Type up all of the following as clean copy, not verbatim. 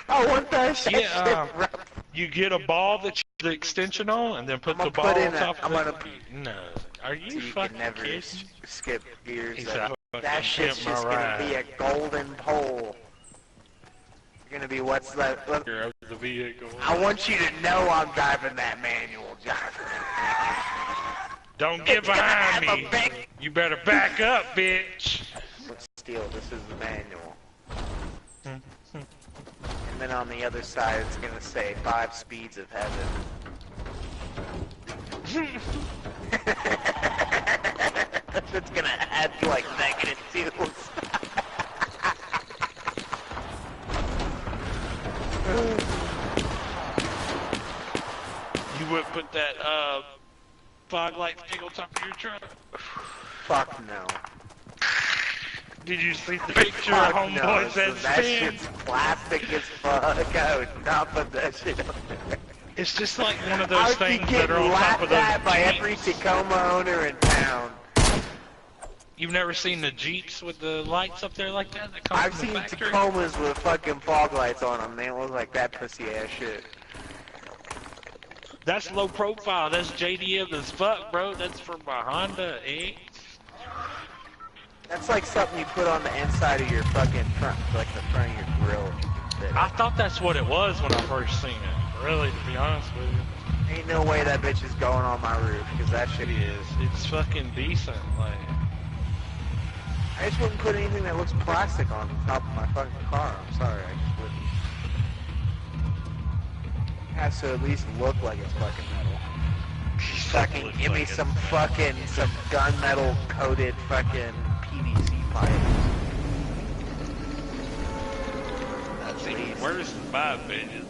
I want that shit. Yeah, you get a ball that you the extension on, and then put the ball on top of it. No, are you so you fucking can never kidding? skip gears. He's That shit's just gonna be a golden pole. You're gonna be what's left. The vehicle. I want you to know I'm driving that manual, Jonathan. Don't get behind me. You better back up, bitch. Steel, this is the manual. And then on the other side, it's gonna say 5 speeds of heaven. It's gonna add like -2s. You would put that fog light thing on top of your truck? Fuck no. Did you see the picture of homeboy says that shit's plastic as fuck. I would not put that shit on there. It's just like one of those things that are on top of those Jeeps. By every Tacoma owner in town. You've never seen the Jeeps with the lights up there like that? Come I've seen Tacomas with fucking fog lights on them. They look like that pussy ass shit. That's low profile. That's JDM as fuck, bro. That's from a Honda, eh? That's like something you put on the inside of your fucking front, like the front of your grill. I thought that's what it was when I first seen it. Really, to be honest with you. Ain't no way that bitch is going on my roof, because that shit is. It's fucking decent, like. I just wouldn't put anything that looks plastic on top of my fucking car. I'm sorry, I just wouldn't. It has to at least look like it's fucking metal. Fucking give me some gunmetal coated fucking PVC pipe. That's even worse than my opinion.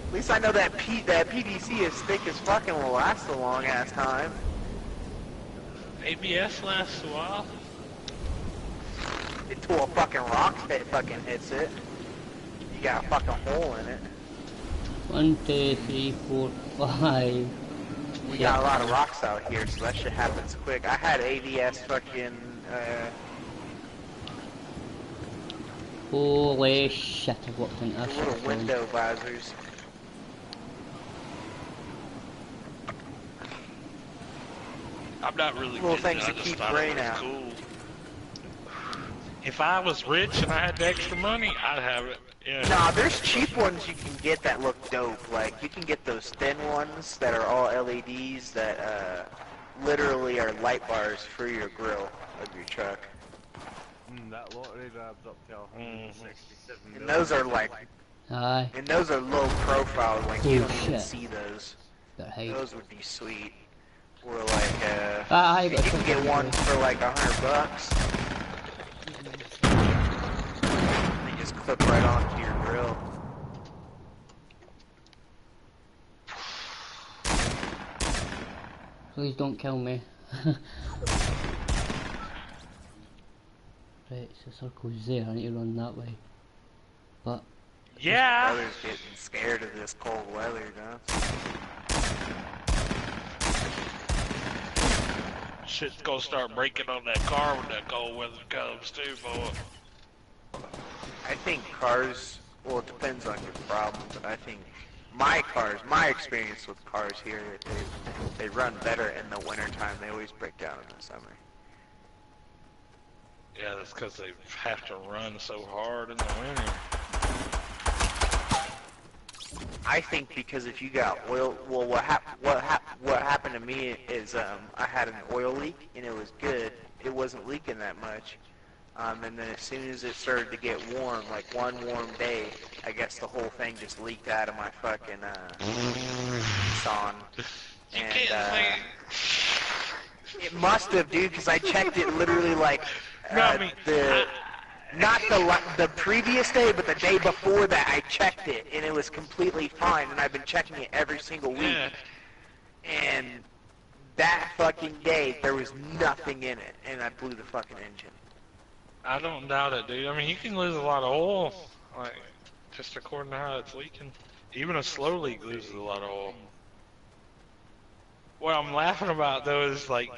At least I know that PVC is thick as fucking will last a long ass time. ABS lasts a while. Until a fucking rock fucking hits it. You got a fucking hole in it. 1, 2, 3, 4, 5. We got a lot of rocks out here, so that shit happens quick. I had ABS fucking, Holy shit, I've walked into that little window visors. I'm not really little things to keep rain out. Cool. If I was rich and I had the extra money, I'd have it. Yeah. Nah, there's cheap ones you can get that look dope. Like, you can get those thin ones that are all LEDs that, literally are light bars for your grill of your truck. That lottery grabs up to 167 And those are like... Aye. And those are low profile, like, you don't even see those. Those would be sweet. Or like, you can get one for like $100. They just clip right onto your grill. Please don't kill me. Right, so the circle's there, I need to run that way. But... Yeah! My brother's getting scared of this cold weather, though. Shit's gonna start breaking on that car when that cold weather comes too, boy. I think cars, well, it depends on your problem, but I think my experience with cars here, they run better in the wintertime. They always break down in the summer. Yeah, that's because they have to run so hard in the winter. I think because if you got oil, well, what happened to me is I had an oil leak and it was good. It wasn't leaking that much. And then as soon as it started to get warm, like one warm day, I guess the whole thing just leaked out of my fucking Nissan. And it must have, dude, because I checked it literally like not the previous day, but the day before that, I checked it, and it was completely fine, and I've been checking it every single week. Yeah. And that fucking day, there was nothing in it, and I blew the fucking engine. I don't doubt it, dude. I mean, you can lose a lot of oil, like, just according to how it's leaking. Even a slow leak loses a lot of oil. What I'm laughing about, though, is, like,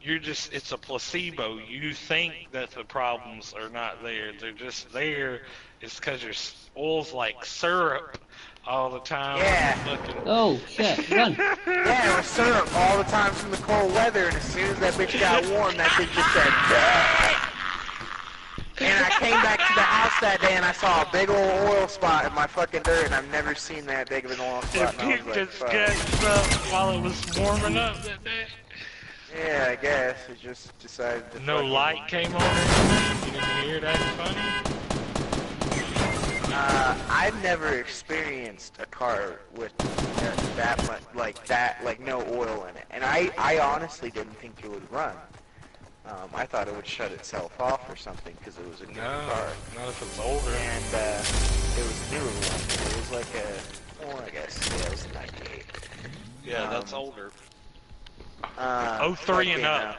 it's a placebo. You think that the problems are not there. They're just there. It's because your oil's like syrup all the time. Yeah. Oh shit, run! Yeah, it was syrup all the time from the cold weather, and as soon as that bitch got warm, that thing just said, "Bleh." And I came back to the house that day, and I saw a big old oil spot in my fucking dirt, and I've never seen that big of an oil spot. If And I you was like, just fuck. got up while it was warming up that day. Yeah, I guess. It just decided to No fucking... light came on. You didn't hear that funny? I've never experienced a car with that much, like no oil in it. And I honestly didn't think it would run. I thought it would shut itself off or something because it was a new car. Not if it's older. And it was a newer one. It was like a, well, I guess, yeah, it was a 98. Yeah, that's older. 03 and up.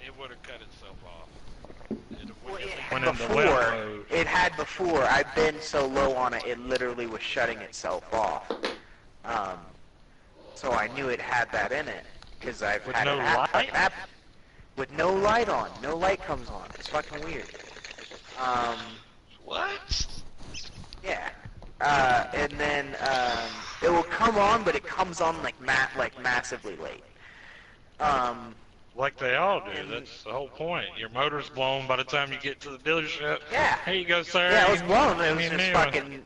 It would have cut itself off. It had before. I've been so low on it, it literally was shutting itself off. So I knew it had that in it because I've had it happen. With no light on. No light comes on. It's fucking weird. What? Yeah. And then it will come on, but it comes on like massively late. Like they all do. That's the whole point. Your motor's blown by the time you get to the dealership. Yeah. Here you go, sir. Yeah, it was blown. It was You just knew. fucking...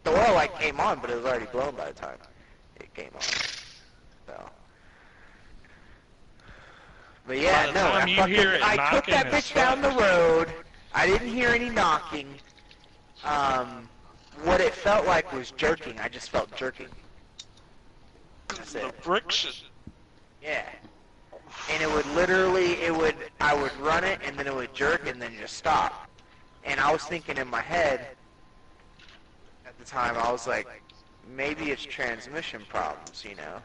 The oil light came on, but it was already blown by the time it came on. So... But yeah, By the no, time you hear it I took knocking, that it bitch down the sucks. road. I didn't hear any knocking. What it felt like was jerking. I just felt jerking. That's The it. friction. Yeah. And it would literally, I would run it, and then it would jerk, and then just stop. And I was thinking in my head, at the time, I was like, maybe it's transmission problems, you know?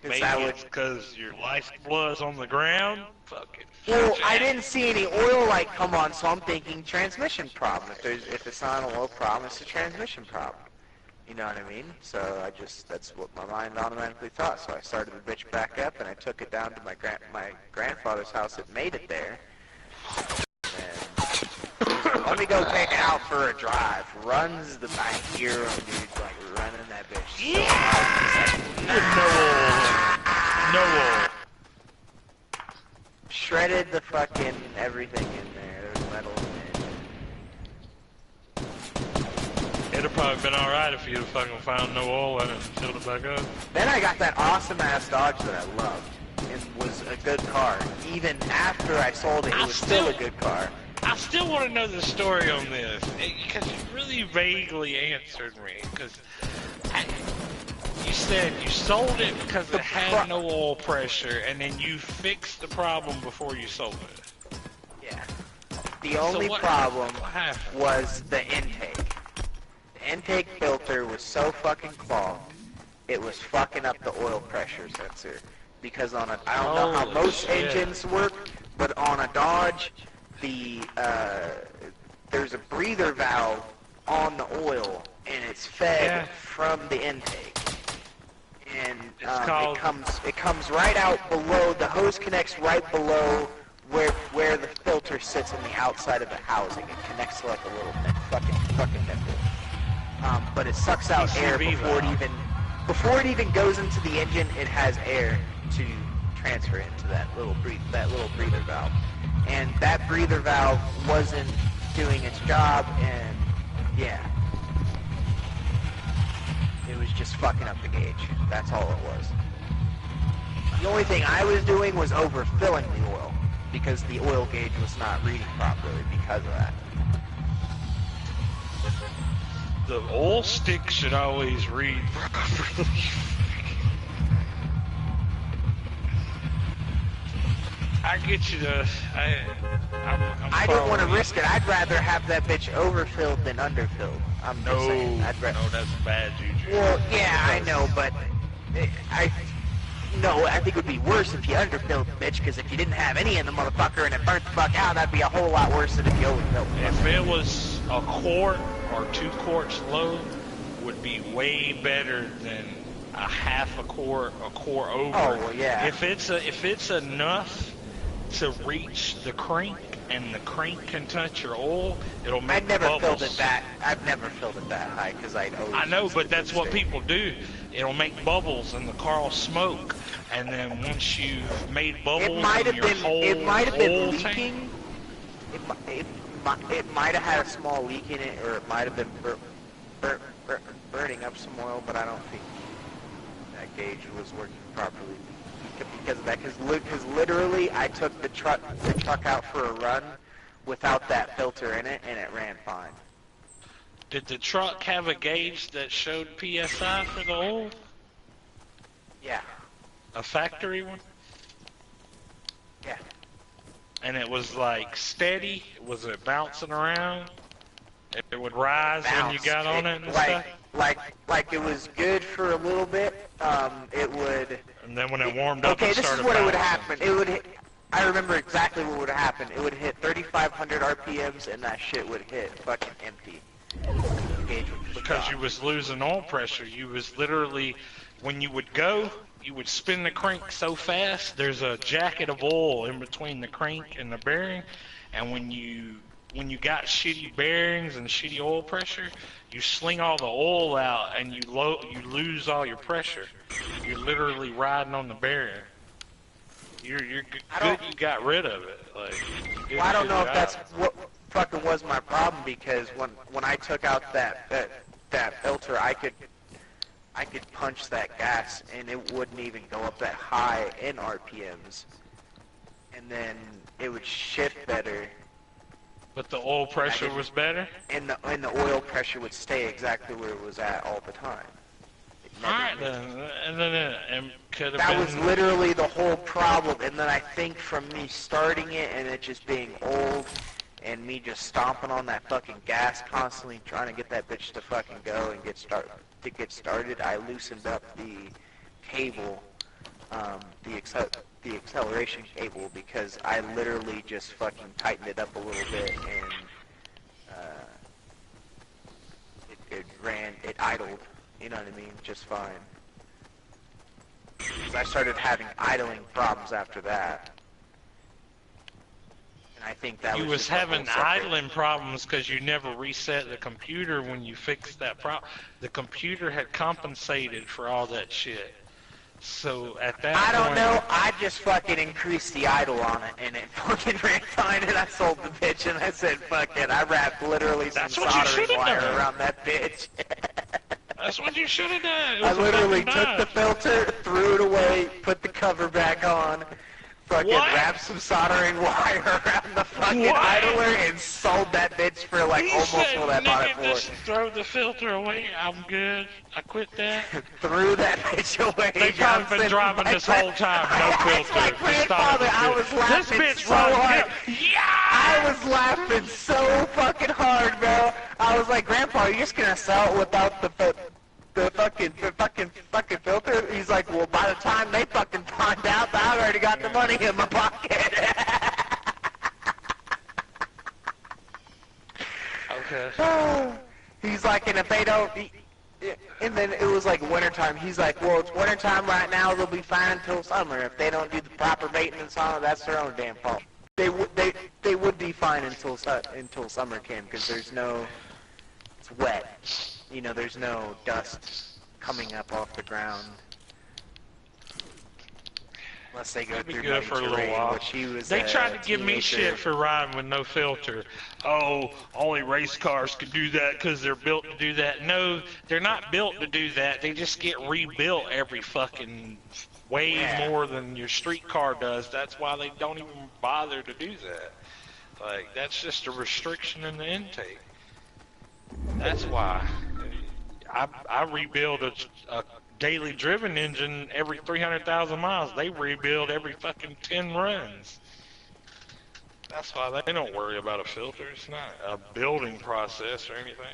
Maybe it's because your lifeblood's on the ground. Fucking. Well, I didn't see any oil light come on, so I'm thinking transmission problem. If it's not an oil problem, it's a transmission problem. You know what I mean? So that's what my mind automatically thought. So I started the bitch back up, and I took it down to my grandfather's house that made it there. And let me go take it out for a drive. Runs the back hero, dude, like running that bitch. So hard. No oil. Shredded the fucking everything in there. There was metal in it. It'd have probably been alright if you'd have fucking found no oil in it and filled it back up. Then I got that awesome ass Dodge that I loved. It was a good car. Even after I sold it, it was still a good car. I still want to know the story on this, because you really vaguely answered me, because you said you sold it because it had no oil pressure, and then you fixed the problem before you sold it. Yeah. The only problem was the intake. The intake filter was so fucking clogged, it was fucking up the oil pressure sensor. Because on a, I don't know how most engines work, but on a Dodge, there's a breather valve on the oil, and it's fed from the intake. And it comes right out below. The hose connects right below where the filter sits on the outside of the housing. It connects to like a little fucking nipple. But it sucks out air before it even goes into the engine. It has air to transfer into that little breather valve. And that breather valve wasn't doing its job, and yeah. It was just fucking up the gauge. That's all it was. The only thing I was doing was overfilling the oil, because the oil gauge was not reading properly because of that. The oil stick should always read properly. I get you to. I don't want to risk it. I'd rather have that bitch overfilled than underfilled. I'm just saying. No, that's bad juju. Well, yeah, I know, but I think it would be worse if you underfilled the bitch, because if you didn't have any in the motherfucker and it burnt the fuck out, that'd be a whole lot worse than if you overfilled it. If it was a quart or 2 quarts low, would be way better than a half a core over. Oh, well, yeah. If it's enough to reach the crank and the crank can touch your oil, it'll make I've never bubbles. I've never filled it that high because I'd always. I know, used but the that's what dipstick. people do. It'll make bubbles and the car will smoke. And then once you've made bubbles in your whole It might have been oil tank, leaking. It might have had a small leak in it, or it might have been burning up some oil, but I don't think that gauge was working properly because of that. Because literally, I took the truck out for a run without that filter in it, and it ran fine. did the truck have a gauge that showed PSI for the oil? Yeah, A factory one? yeah. And it was like steady? Was it bouncing around? It would rise when you got on it and stuff? Like it was good for a little bit. It would. And then when it warmed up, Okay, it this is started what it would bouncing. happen. It would hit, I remember exactly what would happen. It would hit 3,500 RPMs and that shit would hit fucking empty. The gauge would be Because gone. you was losing oil pressure. You was literally, when you would go, you would spin the crank so fast, there's a jacket of oil in between the crank and the bearing, and when you got shitty bearings and shitty oil pressure, you sling all the oil out and you lose all your pressure. You're literally riding on the bearing. You're good you got rid of it. Like, you did Well, I don't a know good if that's job. what fucking was my problem because when I took out that filter, I could punch that gas and it wouldn't even go up that high in RPMs, and then it would shift better. But the oil pressure was better? And the oil pressure would stay exactly where it was at all the time. It never Alright moved. then, and then it could have That been... was literally the whole problem. And then I think from me starting it and it just being old and me just stomping on that fucking gas constantly trying to get that bitch to fucking go and get started, I loosened up the cable, the acceleration cable, because I literally just fucking tightened it up a little bit and it idled, you know what I mean, just fine. 'Cause I started having idling problems after that. And I think that You was was just a whole having separate- idling problems because you never reset the computer when you fixed that problem. The computer had compensated for all that shit. So at that I don't point, know, I just fucking increased the idle on it, and it fucking ran fine, and I sold the bitch, and I said, fuck it, I wrapped literally some That's what you soldering should've wire done. around that bitch. that's what you should have done. It I was a literally fucking took the knife. filter, threw it away, put the cover back on, fucking What? wrapped some soldering wire around the fucking What? idler, and sold that bitch for like He almost said, what I bought it nigga, for. just throw the filter away. I'm good. I quit that. Threw that bitch away. They probably been Johnson. driving this whole time, no filter. My Just thought it grandfather, I good. was This laughing bitch so runs hard. good. I Yeah! was laughing so fucking hard, bro. I was like, Grandpa, you're just gonna sell it without the fucking filter? He's like, well, by the time they fucking find out, I already got the money in my pocket. Okay. He's like, and if they don't, and then it was like wintertime. He's like, well, it's wintertime right now. They'll be fine until summer. If they don't do the proper maintenance on it, that's their own damn fault. They would be fine until summer came because it's wet. You know, there's no dust coming up off the ground. Unless they go That'd be through good muddy for a little terrain, while. which he was They a tried to give me teenager. shit for riding with no filter. Oh, only race cars can do that because they're built to do that. No, they're not built to do that. They just get rebuilt every fucking way more than your street car does. That's why they don't even bother to do that. Like, that's just a restriction in the intake. That's why. I rebuild a daily driven engine every 300,000 miles. They rebuild every fucking 10 runs. That's why they don't worry about a filter. It's not a building process or anything.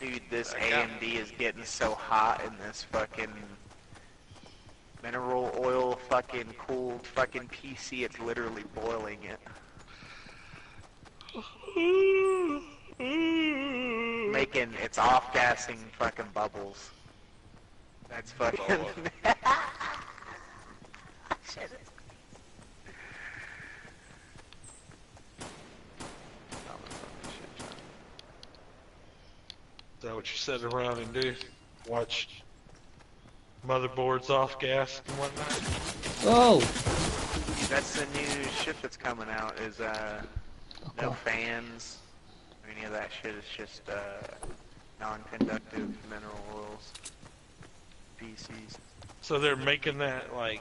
Dude, this I got- AMD is getting so hot in this fucking mineral oil fucking cooled fucking PC, it's literally boiling it. It's off-gassing fucking bubbles. That's fucking. Lord. Is that what you sit around and do? Watch motherboards off gas and whatnot? Oh! That's the new shit that's coming out. Is no Okay. fans or any of that shit. It's just non-conductive mineral oils. PCs. So they're making that like